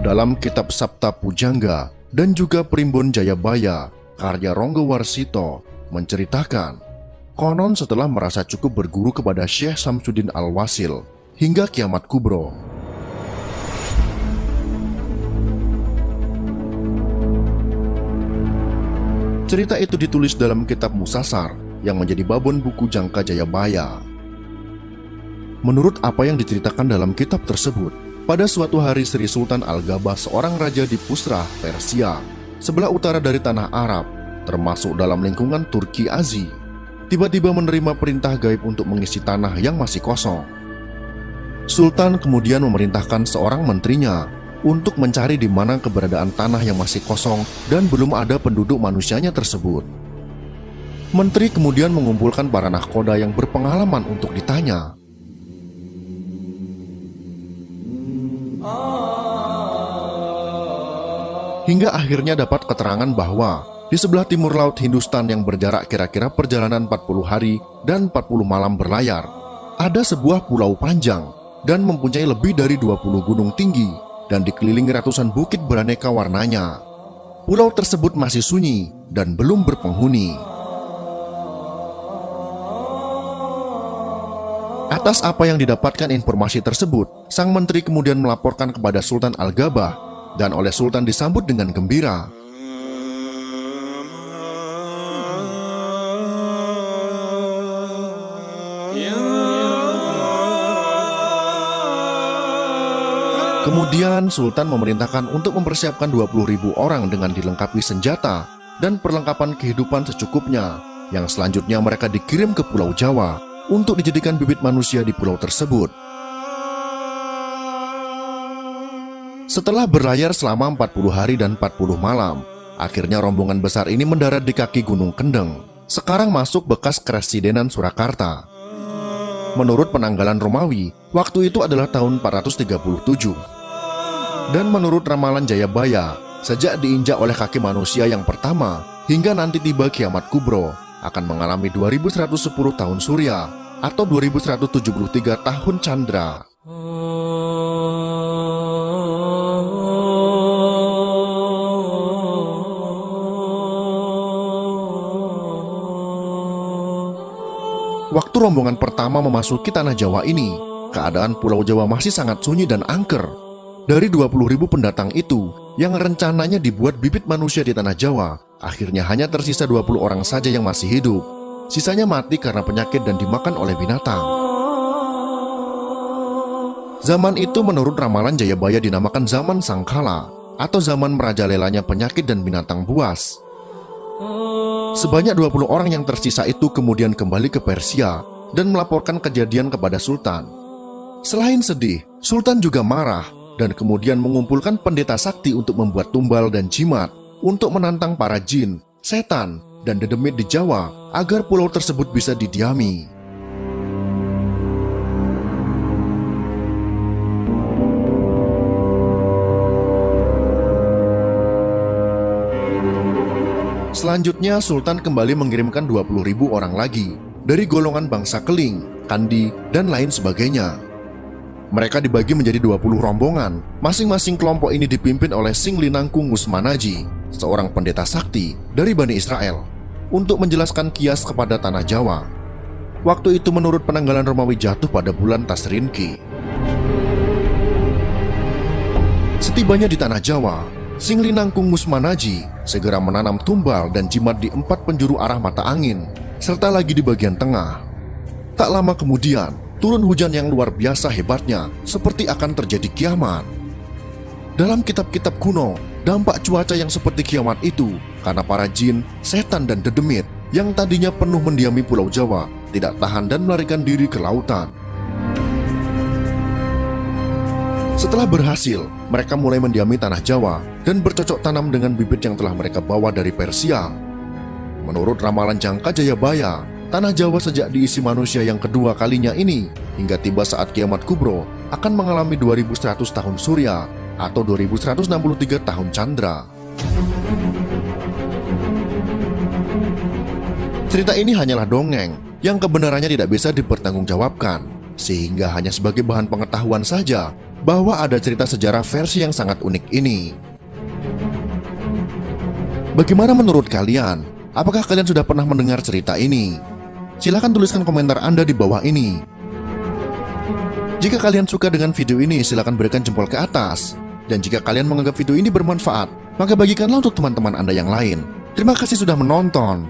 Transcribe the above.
Dalam kitab Sabta Pujangga dan juga Primbon Jayabaya karya Ronggo Warsito menceritakan, konon setelah merasa cukup berguru kepada Syekh Samsuddin Al-Wasil hingga kiamat kubro, cerita itu ditulis dalam kitab Musasar yang menjadi babon buku Jangka Jayabaya. Menurut apa yang diceritakan dalam kitab tersebut, pada suatu hari Sri Sultan Al-Gabah, seorang raja di Pusrah, Persia, sebelah utara dari tanah Arab, termasuk dalam lingkungan Turki Azi, tiba-tiba menerima perintah gaib untuk mengisi tanah yang masih kosong. Sultan kemudian memerintahkan seorang menterinya untuk mencari di mana keberadaan tanah yang masih kosong dan belum ada penduduk manusianya tersebut. Menteri kemudian mengumpulkan para nahkoda yang berpengalaman untuk ditanya. Hingga akhirnya dapat keterangan bahwa di sebelah timur laut Hindustan yang berjarak kira-kira perjalanan 40 hari dan 40 malam berlayar, ada sebuah pulau panjang dan mempunyai lebih dari 20 gunung tinggi dan dikelilingi ratusan bukit beraneka warnanya. Pulau tersebut masih sunyi dan belum berpenghuni. Atas apa yang didapatkan informasi tersebut, sang menteri kemudian melaporkan kepada Sultan Al-Gabah dan oleh Sultan disambut dengan gembira. Kemudian Sultan memerintahkan untuk mempersiapkan 20.000 orang dengan dilengkapi senjata dan perlengkapan kehidupan secukupnya, yang selanjutnya mereka dikirim ke Pulau Jawa untuk dijadikan bibit manusia di pulau tersebut. Setelah berlayar selama 40 hari dan 40 malam, akhirnya rombongan besar ini mendarat di kaki Gunung Kendeng, sekarang masuk bekas Kresidenan Surakarta. Menurut penanggalan Romawi, waktu itu adalah tahun 437. Dan menurut ramalan Jayabaya, sejak diinjak oleh kaki manusia yang pertama, hingga nanti tiba kiamat kubro, akan mengalami 2110 tahun Surya, atau 2173 tahun Chandra. Waktu rombongan pertama memasuki tanah Jawa ini, keadaan Pulau Jawa masih sangat sunyi dan angker. Dari 20.000 pendatang itu, yang rencananya dibuat bibit manusia di tanah Jawa, akhirnya hanya tersisa 20 orang saja yang masih hidup. Sisanya mati karena penyakit dan dimakan oleh binatang. Zaman itu menurut ramalan Jayabaya dinamakan zaman Sangkala, atau zaman merajalelanya penyakit dan binatang buas. Sebanyak 20 orang yang tersisa itu kemudian kembali ke Persia dan melaporkan kejadian kepada Sultan. Selain sedih, Sultan juga marah dan kemudian mengumpulkan pendeta sakti untuk membuat tumbal dan jimat untuk menantang para jin, setan, dan dedemit di Jawa agar pulau tersebut bisa didiami. Selanjutnya Sultan kembali mengirimkan 20.000 orang lagi dari golongan bangsa Keling, Kandi, dan lain sebagainya. Mereka dibagi menjadi 20 rombongan. Masing-masing kelompok ini dipimpin oleh Singlinangkung Musmanaji, seorang pendeta sakti dari Bani Israel, untuk menjelaskan kias kepada tanah Jawa. Waktu itu menurut penanggalan Romawi jatuh pada bulan Tasrinki. Setibanya di tanah Jawa, Singlinangkung Musmanaji segera menanam tumbal dan jimat di 4 penjuru arah mata angin, serta lagi di bagian tengah. Tak lama kemudian, turun hujan yang luar biasa hebatnya, seperti akan terjadi kiamat. Dalam kitab-kitab kuno, dampak cuaca yang seperti kiamat itu karena para jin, setan, dan dedemit yang tadinya penuh mendiami Pulau Jawa tidak tahan dan melarikan diri ke lautan. Setelah berhasil, mereka mulai mendiami tanah Jawa dan bercocok tanam dengan bibit yang telah mereka bawa dari Persia. Menurut ramalan Jangka Jayabaya, tanah Jawa sejak diisi manusia yang kedua kalinya ini, hingga tiba saat kiamat kubro, akan mengalami 2100 tahun Surya atau 2163 tahun Chandra. Cerita ini hanyalah dongeng yang kebenarannya tidak bisa dipertanggungjawabkan, sehingga hanya sebagai bahan pengetahuan saja bahwa ada cerita sejarah versi yang sangat unik ini. Bagaimana menurut kalian? Apakah kalian sudah pernah mendengar cerita ini? Silahkan tuliskan komentar Anda di bawah ini. Jika kalian suka dengan video ini, silahkan berikan jempol ke atas. Dan jika kalian menganggap video ini bermanfaat, maka bagikanlah untuk teman-teman Anda yang lain. Terima kasih sudah menonton.